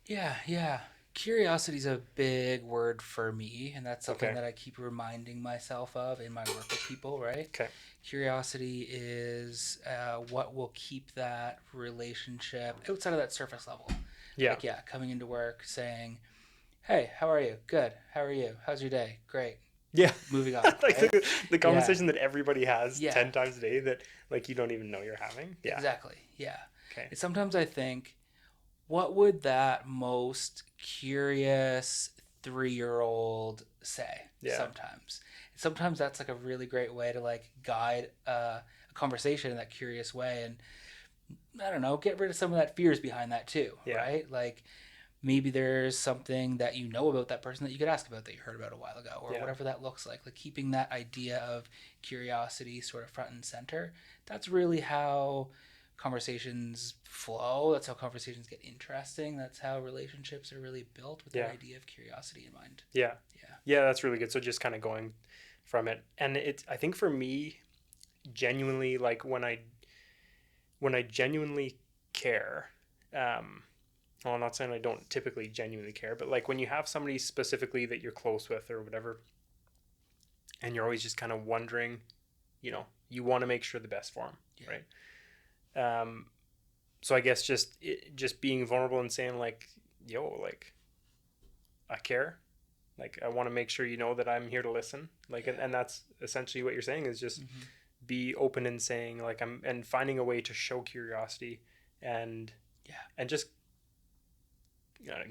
Yeah. Yeah. Curiosity is a big word for me, and that's something Okay. that I keep reminding myself of in my work with people, right? Okay. Curiosity is what will keep that relationship outside of that surface level. Yeah. Like, yeah, coming into work saying, hey, how are you? Good. How are you? How's your day? Great. Yeah. Moving on, Like right? the Yeah. conversation that everybody has Yeah. 10 times a day that like you don't even know you're having. Yeah. Exactly. Yeah. Okay. And sometimes I think, what would that most curious 3-year old say? Yeah. Sometimes that's like a really great way to like guide a conversation in that curious way, and I don't know, get rid of some of that fears behind that too, Yeah. right? Like maybe there's something that you know about that person that you could ask about that you heard about a while ago, or Yeah. whatever that looks like keeping that idea of curiosity sort of front and center. That's really how conversations flow. That's how conversations get interesting. That's how relationships are really built, with that Yeah. idea of curiosity in mind. Yeah. Yeah. Yeah, that's really good. So just kind of going from it. And I think for me, genuinely, like when I genuinely care, well, I'm not saying I don't typically genuinely care, but like when you have somebody specifically that you're close with or whatever, and you're always just kind of wondering, you want to make sure the best for them, Yeah. right? So I guess just being vulnerable and saying like, yo, like I care, like I want to make sure you know that I'm here to listen, like, Yeah. and that's essentially what you're saying is just Mm-hmm. be open and saying like and finding a way to show curiosity and Yeah. and just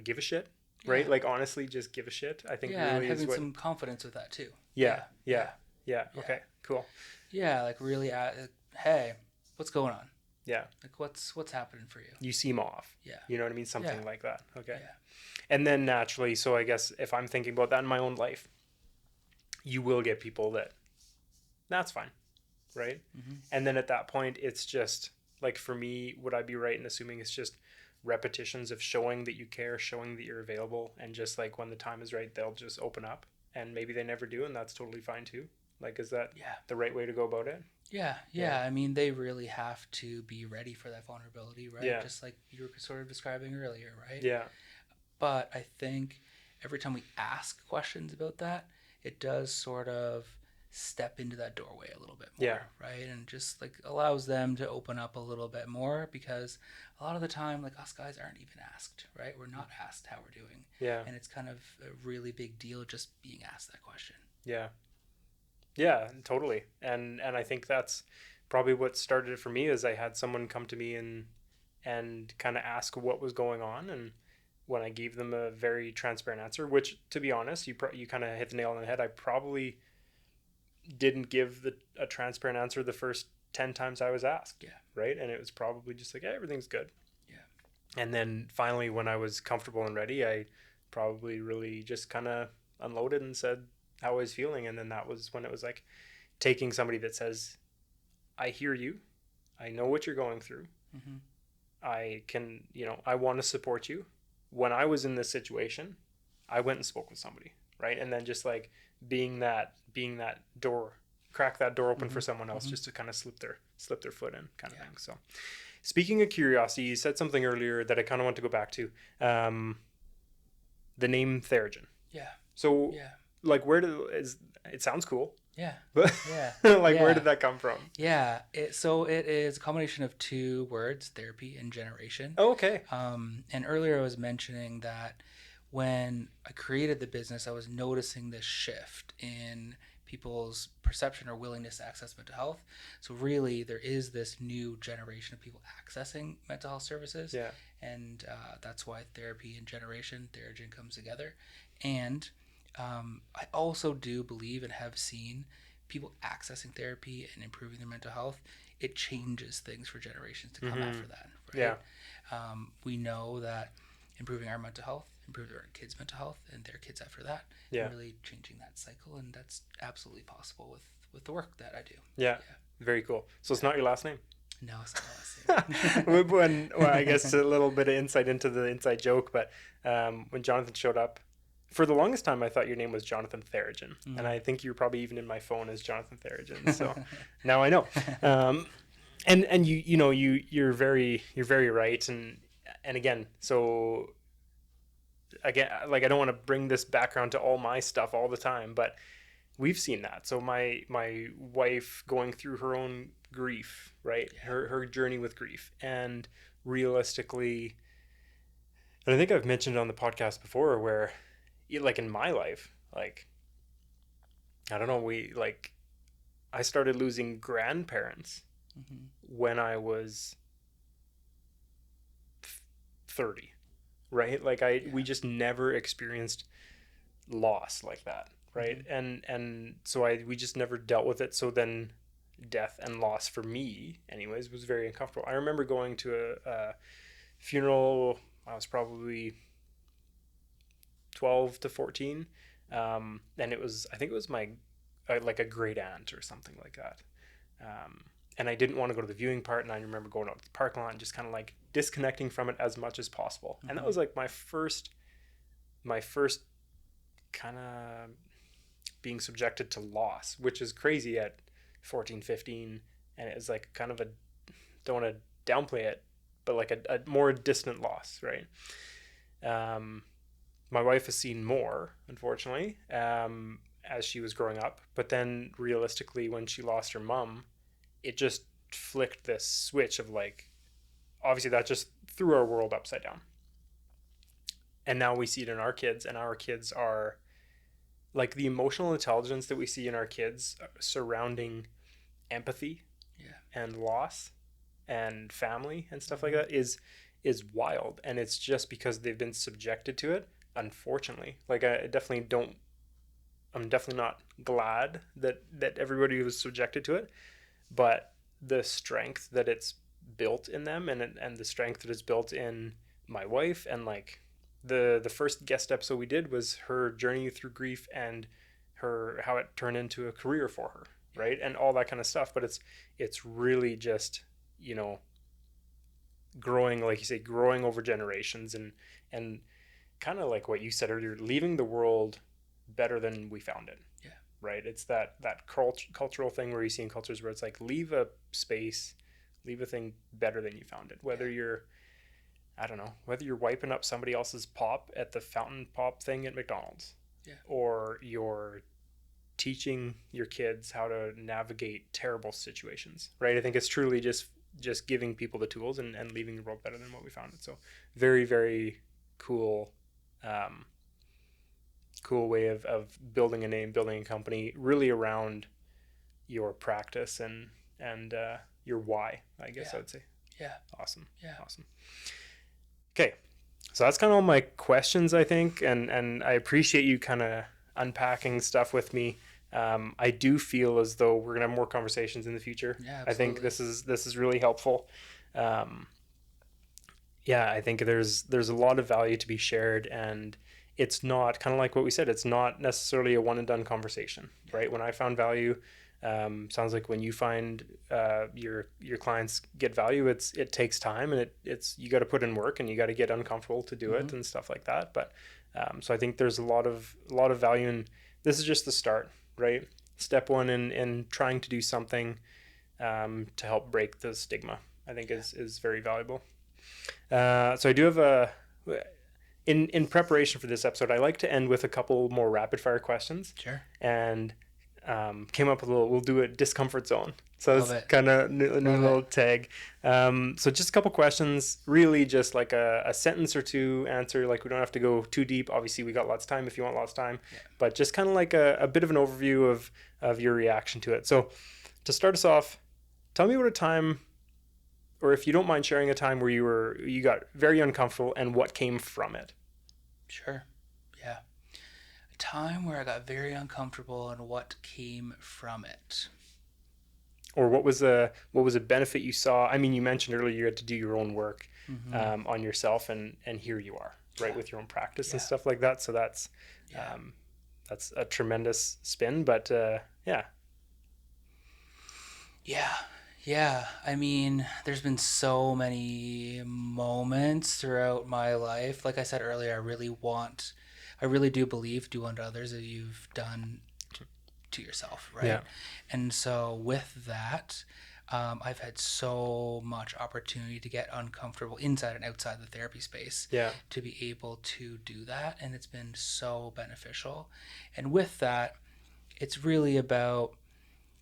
give a shit, right? Yeah. Like honestly, just give a shit. I think Yeah, and really is having what. some confidence with that too. Yeah, Yeah. yeah, yeah. Yeah. Okay, cool. Yeah, like really, hey, what's going on? Yeah, Like what's happening for you? you seem off. Yeah. You know what I mean? Something Yeah. like that. Okay. Yeah. And then naturally, so I guess if I'm thinking about that in my own life, you will get people that's fine, right? Mm-hmm. And then at that point, it's just like for me, would I be right in assuming it's just repetitions of showing that you care, showing that you're available, and just like when the time is right, they'll just open up, and maybe they never do, and that's totally fine too. Like, is that Yeah. the right way to go about it? Yeah. Yeah. I mean, they really have to be ready for that vulnerability, right? Yeah. Just like you were sort of describing earlier, right? Yeah. But I think every time we ask questions about that, it does sort of step into that doorway a little bit more, Yeah. right? And just like allows them to open up a little bit more, because a lot of the time, like, us guys aren't even asked, right? We're not asked how we're doing. Yeah. And it's kind of a really big deal just being asked that question. Yeah. Yeah, totally. And I think that's probably what started it for me is I had someone come to me and kind of ask what was going on, and when I gave them a very transparent answer, which to be honest, you kind of hit the nail on the head. I probably didn't give a transparent answer the first 10 times I was asked. Yeah. Right? And it was probably just like, hey, everything's good. Yeah. And then finally when I was comfortable and ready, I probably really just kind of unloaded and said how I was feeling, and then that was when it was like taking somebody that says, I hear you, I know what you're going through, Mm-hmm. I can, I want to support you. When I was in this situation, I went and spoke with somebody, right? And then just like being that door, crack that door open Mm-hmm. for someone else, Mm-hmm. just to kind of slip their foot in, kind of Yeah. thing. So speaking of curiosity, you said something earlier that I kind of want to go back to, the name Theragen. Yeah. So Yeah. like it sounds cool, Yeah. but Yeah. like Yeah. where did that come from? Yeah. So it is a combination of two words, therapy and generation. Oh, okay. And earlier I was mentioning that when I created the business, I was noticing this shift in people's perception or willingness to access mental health. So really, there is this new generation of people accessing mental health services. Yeah. And that's why therapy and generation, Theragen, comes together. And I also do believe and have seen people accessing therapy and improving their mental health. It changes things for generations to come Mm-hmm. after that, right? Yeah. We know that improving our mental health, improving our kids' mental health and their kids after that, Yeah. and really changing that cycle. And that's absolutely possible with the work that I do. Yeah. Very cool. So it's not your last name. No, it's not last name. Well, I guess a little bit of insight into the inside joke, but when Jonathan showed up, for the longest time, I thought your name was Johnathon Fortune, and I think you're probably even in my phone as Jonathan Theragen. So now I know. And you're very right, and again, so again, like I don't want to bring this background to all my stuff all the time, but we've seen that. So my wife going through her own grief, right? Yeah. Her journey with grief, and realistically, and I think I've mentioned on the podcast before where, like in my life, like I don't know, I started losing grandparents Mm-hmm. when I was 30, right? Like we just never experienced loss like that, right? Mm-hmm. And so we just never dealt with it. So then death and loss for me anyways was very uncomfortable. I remember going to a funeral. I was probably 12 to 14. And I think it was my, like a great aunt or something like that. Um, and I didn't want to go to the viewing part. And I remember going out to the parking lot and just kind of like disconnecting from it as much as possible. And that Mm-hmm. was like my first kind of being subjected to loss, which is crazy at 14, 15. And it was like kind of a, don't want to downplay it, but like a more distant loss, right? Um, my wife has seen more, unfortunately, as she was growing up. But then realistically, when she lost her mom, it just flicked this switch of like, obviously that just threw our world upside down. And now we see it in our kids, and our kids are like the emotional intelligence that we see in our kids surrounding empathy Yeah. and loss and family and stuff like Mm-hmm. that is wild, and it's just because they've been subjected to it, unfortunately. Like I definitely don't I'm definitely not glad that everybody was subjected to it, but the strength that it's built in them, and the strength that is built in my wife, and like the first guest episode we did was her journey through grief and her how it turned into a career for her, Yeah. right? And all that kind of stuff. But it's really just, you know, growing, like you say, growing over generations, and kind of like what you said earlier, leaving the world better than we found it, Yeah. right? It's that cultural thing where you see in cultures where it's like leave a space, leave a thing better than you found it. Yeah. Whether you're, I don't know, whether you're wiping up somebody else's pop at the fountain pop thing at McDonald's, Yeah. or you're teaching your kids how to navigate terrible situations, right? I think it's truly just giving people the tools, and leaving the world better than what we found it. So very, very cool, um, cool way of building a name, building a company really around your practice and your why, I guess Yeah. I would say. Yeah. Awesome. Yeah. Awesome. Okay. So that's kind of all my questions, I think, and I appreciate you kind of unpacking stuff with me. I do feel as though we're gonna have more conversations in the future. Yeah. I think Absolutely. this is really helpful. Um, yeah, I think there's a lot of value to be shared, and it's not, kind of like what we said, it's not necessarily a one and done conversation, Yeah. right? When I found value, sounds like when you find your clients get value, it takes time, and it's you got to put in work, and you got to get uncomfortable to do Mm-hmm. it and stuff like that. But so I think there's a lot of value, and this is just the start, right? Step one in trying to do something to help break the stigma, I think Yeah. is very valuable. So I do have in preparation for this episode, I like to end with a couple more rapid fire questions, Sure. and came up with we'll do a discomfort zone. So Love it's it. kind of new Love it. little tag. So just a couple questions, really just like a sentence or two answer. Like we don't have to go too deep. Obviously, we got lots of time if you want lots of time, Yeah. but just kind of like a bit of an overview of your reaction to it. So to start us off, tell me what a time, or if you don't mind sharing a time where you got very uncomfortable and what came from it. Sure. Yeah. A time where I got very uncomfortable and what came from it. Or what was a benefit you saw? I mean, you mentioned earlier you had to do your own work Mm-hmm. on yourself, and here you are, right, Yeah. with your own practice and Yeah. stuff like that. So Yeah. um, that's a tremendous spin, but yeah, Yeah. Yeah. I mean, there's been so many moments throughout my life. Like I said earlier, I really do believe do unto others as you've done to yourself, yeah, right? And so with that, I've had so much opportunity to get uncomfortable inside and outside the therapy space yeah, to be able to do that, and it's been so beneficial. And with that, it's really about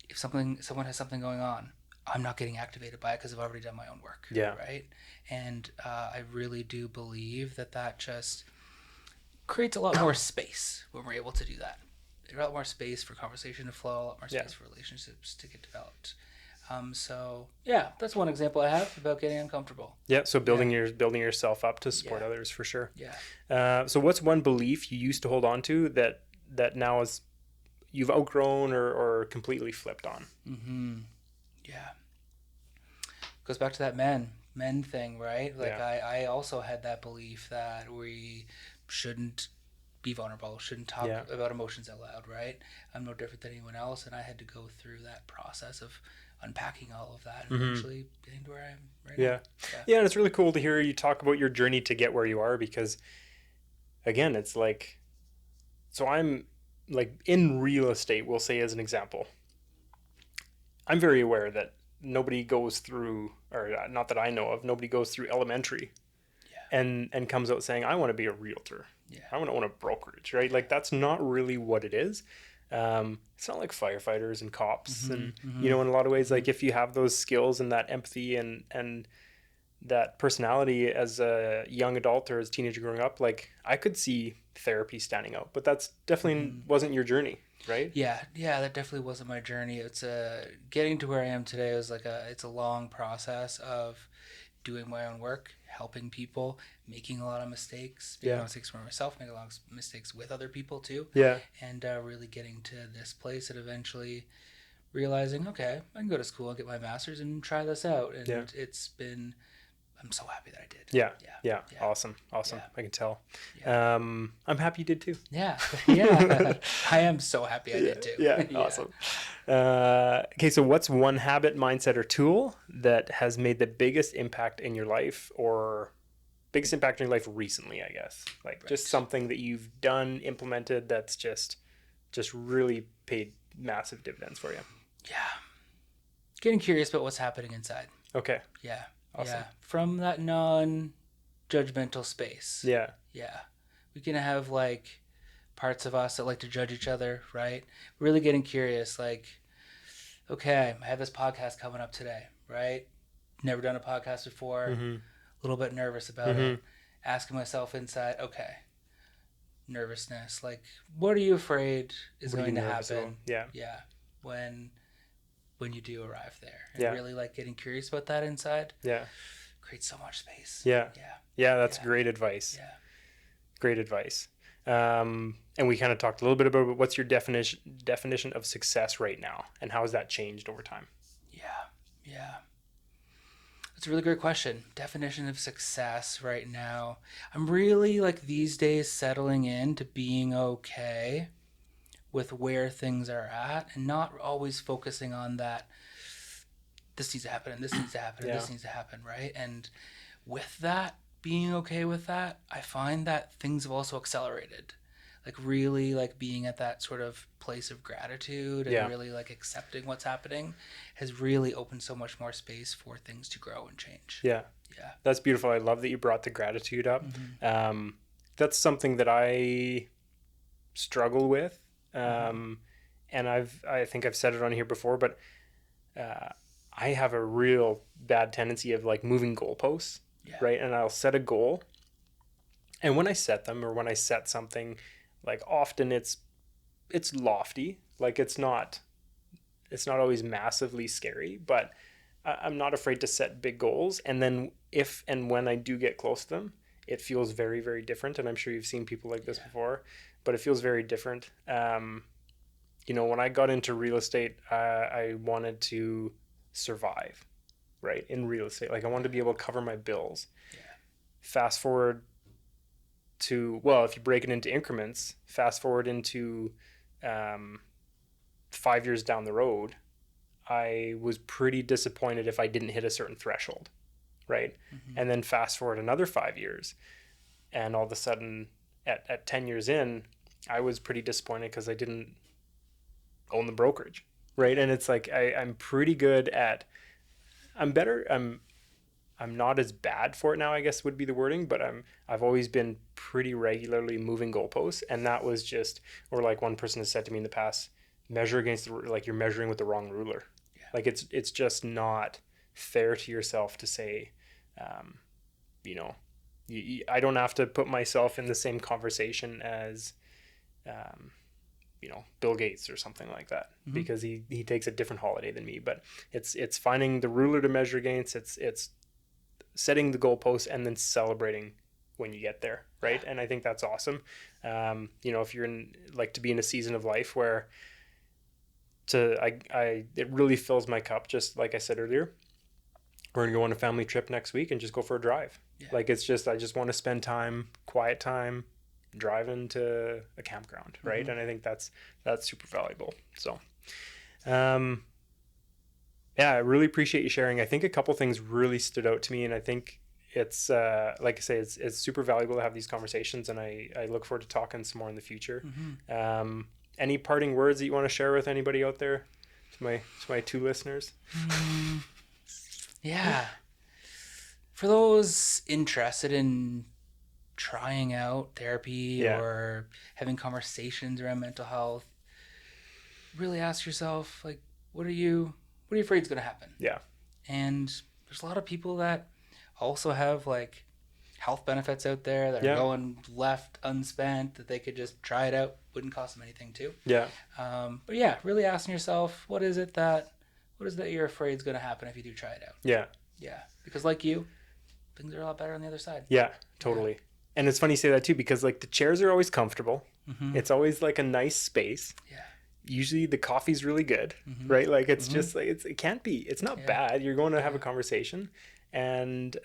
if someone has something going on, I'm not getting activated by it because I've already done my own work, yeah, right? And I really do believe that just creates a lot more space when we're able to do that. A lot more space for conversation to flow, a lot more yeah, space for relationships to get developed. So yeah, that's one example I have about getting uncomfortable. yeah. So Yeah, building yourself up to support yeah, others for sure. yeah. So what's one belief you used to hold on to that now is you've outgrown or completely flipped on? Mm-hmm. Yeah. Goes back to that men thing, right? Like Yeah, I also had that belief that we shouldn't be vulnerable, shouldn't talk Yeah. about emotions out loud, right? I'm no different than anyone else, and I had to go through that process of unpacking all of that and Mm-hmm. eventually getting to where I am right now. Yeah. Yeah. Yeah, and it's really cool to hear you talk about your journey to get where you are because again, it's like so I'm like in real estate, we'll say as an example. I'm very aware that nobody goes through or not that I know of, nobody goes through elementary Yeah. and comes out saying I want to be a realtor. Yeah. I want to own a brokerage, right? Like that's not really what it is. It's not like firefighters and cops, Mm-hmm. and Mm-hmm. in a lot of ways, Mm-hmm. like if you have those skills and that empathy and that personality as a young adult or as a teenager growing up, like I could see therapy standing out, but that's definitely Mm-hmm. wasn't your journey, right? Yeah, yeah, that definitely wasn't my journey. It's getting to where I am today was it's a long process of doing my own work, helping people, making a lot of mistakes, making a lot Yeah, of mistakes for myself, making a lot of mistakes with other people too, yeah, and really getting to this place and eventually realizing, okay, I can go to school and get my master's and try this out, yeah, and I'm so happy that I did. yeah, Yeah, yeah. yeah, Awesome, awesome. yeah, I can tell. yeah, I'm happy you did too. yeah, yeah. I am so happy I Yeah, did too. yeah, Yeah. awesome. Okay, so what's one habit, mindset, or tool that has made the biggest impact in your life, or biggest impact in your life recently? I guess like just Right. something that you've done, implemented that's just really paid massive dividends for you. Yeah. Getting curious about what's happening inside. Okay, Yeah. awesome. Yeah. From that non judgmental space. Yeah, Yeah. We can have parts of us that like to judge each other, right? Really getting curious, okay, I have this podcast coming up today, right? Never done a podcast before, mm-hmm, a little bit nervous about mm-hmm. it. Asking myself inside, okay, nervousness. What are you afraid is What are you going to nervous about? happen? Yeah, Yeah. When when you do arrive there. And yeah, really getting curious about that inside yeah, creates so much space. yeah, Yeah. yeah. That's Yeah. great advice. Yeah. Great advice. And we kind of talked a little bit about what's your definition of success right now, and how has that changed over time? Yeah. Yeah. That's a really great question. Definition of success right now. I'm really these days settling into being okay with where things are at and not always focusing on that this needs to happen and this needs to happen and Yeah, this needs to happen, right? And with that, being okay with that, I find that things have also accelerated. Really being at that sort of place of gratitude and yeah, really accepting what's happening has really opened so much more space for things to grow and change. yeah. Yeah. That's beautiful. I love that you brought the gratitude up. Mm-hmm. That's something that I struggle with, Mm-hmm. and I think I've said it on here before, but uh, I have a real bad tendency of like moving goalposts, Yeah. right? And I'll set a goal, and when I set them or when I set something, like often it's lofty, like it's not always massively scary, but I'm not afraid to set big goals. And then if and when I do get close to them, it feels very, very different. And I'm sure you've seen people like this Yeah. before, but it feels very different. When I got into real estate, I wanted to survive, right? In real estate, like I wanted to be able to cover my bills. Yeah. Fast forward to, well, if you break it into increments, fast forward into 5 years down the road, I was pretty disappointed if I didn't hit a certain threshold, right? Mm-hmm. And then fast forward another 5 years, and all of a sudden, at 10 years in, I was pretty disappointed because I didn't own the brokerage, right? And it's like I'm pretty good at, I'm better, I'm not as bad for it now, I guess would be the wording, but I've always been pretty regularly moving goalposts, and that was just, or like one person has said to me in the past, measure against like you're measuring with the wrong ruler. Yeah. Like it's just not fair to yourself to say, um, you know, I don't have to put myself in the same conversation as, um, Bill Gates or something like that, Mm-hmm. because he takes a different holiday than me. But it's finding the ruler to measure against. It's setting the goalposts and then celebrating when you get there, right? Yeah. And I think that's awesome. If you're to be in a season of life where it really fills my cup, just like I said earlier. We're gonna go on a family trip next week and just go for a drive. Yeah. Like it's just I just want to spend time, quiet time, driving to a campground, right? Mm-hmm. And I think that's super valuable. So, yeah, I really appreciate you sharing. I think a couple things really stood out to me, and I think it's like I say, it's super valuable to have these conversations, and I look forward to talking some more in the future. Mm-hmm. Any parting words that you want to share with anybody out there, to my two listeners? Yeah. For those interested in trying out therapy Yeah, or having conversations around mental health, really ask yourself, like, what are you afraid is going to happen? yeah, And there's a lot of people that also have like health benefits out there that are yeah, going left unspent that they could just try it out, wouldn't cost them anything too. yeah, But yeah, really asking yourself, what is it that you're afraid is going to happen if you do try it out? yeah, Yeah, because like you, things are a lot better on the other side. yeah, totally. Yeah. And it's funny you say that too, because like the chairs are always comfortable. Mm-hmm. It's always like a nice space. Yeah. Usually the coffee's really good, Mm-hmm. right? Like it's Mm-hmm. just like it can't be. It's not Yeah. bad. You're going to have a conversation, and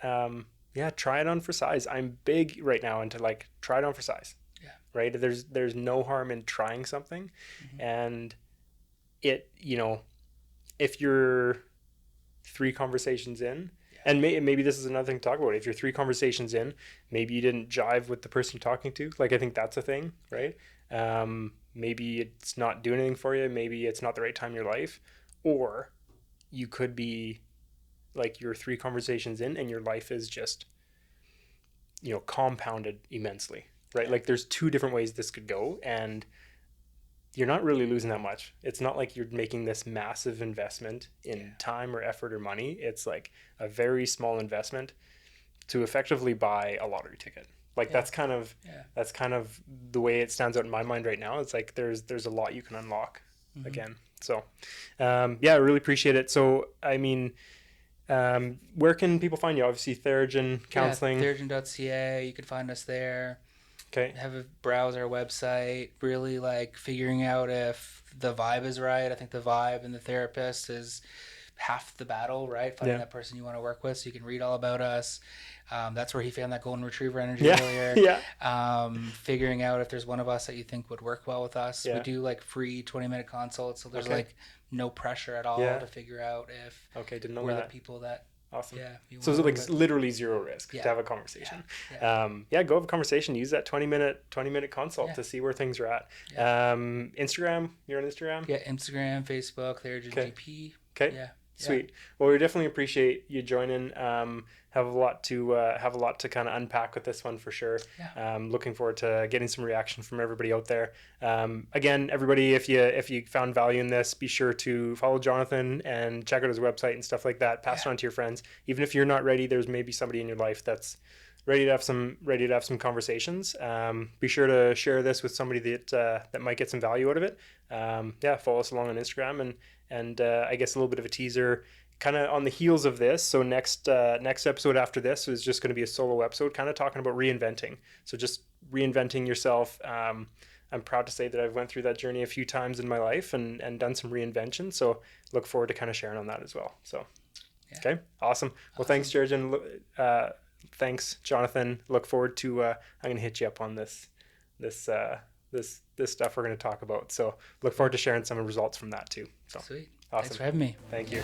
yeah, try it on for size. I'm big right now into like try it on for size. Yeah. Right. There's no harm in trying something, Mm-hmm. and it if you're 3 conversations in. And maybe this is another thing to talk about. If you're 3 conversations in, maybe you didn't jive with the person you're talking to. Like, I think that's a thing, right? Maybe it's not doing anything for you. Maybe it's not the right time in your life. Or you could be like you're 3 conversations in and your life is just, compounded immensely, right? Like there's 2 different ways this could go. And you're not really losing that much. It's not like you're making this massive investment in time or effort or money. It's like a very small investment to effectively buy a lottery ticket. Like that's kind of the way it stands out in my mind right now. It's like there's a lot you can unlock again. So I really appreciate it. So I mean, where can people find you? Obviously Theragen Counselling. Theragen.ca, you can find us there. Okay. Have a browse our website, really like figuring out if the vibe is right. I think the vibe and the therapist is half the battle, right? Finding that person you want to work with, so you can read all about us. That's where he found that golden retriever energy earlier. Yeah. Figuring out if there's one of us that you think would work well with us. Yeah. We do like free 20-minute consults, so there's like no pressure at all to figure out if didn't know we're that. the people that Awesome. you So it's like literally zero risk to have a conversation. Go have a conversation. Use that 20-minute consult to see where things are at. Instagram, you're on Instagram? Yeah, Instagram, Facebook, Theragen GP. Okay. Yeah. Sweet. Well, we definitely appreciate you joining. Have a lot to kind of unpack with this one for sure. Looking forward to getting some reaction from everybody out there. Again, everybody, if you found value in this, be sure to follow Johnathon and check out his website and stuff like that. Pass it on to your friends. Even if you're not ready, there's maybe somebody in your life that's ready to have some conversations. Be sure to share this with somebody that might get some value out of it. Follow us along on Instagram and I guess a little bit of a teaser kind of on the heels of this. So next episode after this is just going to be a solo episode kind of talking about reinventing. So just reinventing yourself. I'm proud to say that I've went through that journey a few times in my life and done some reinvention. So look forward to kind of sharing on that as well. So, okay. Awesome. Well, thanks, Theragen. Thanks, Johnathon. Look forward to, I'm going to hit you up on this stuff we're going to talk about. So look forward to sharing some results from that too. So sweet. Awesome. Thanks for having me. Thank you.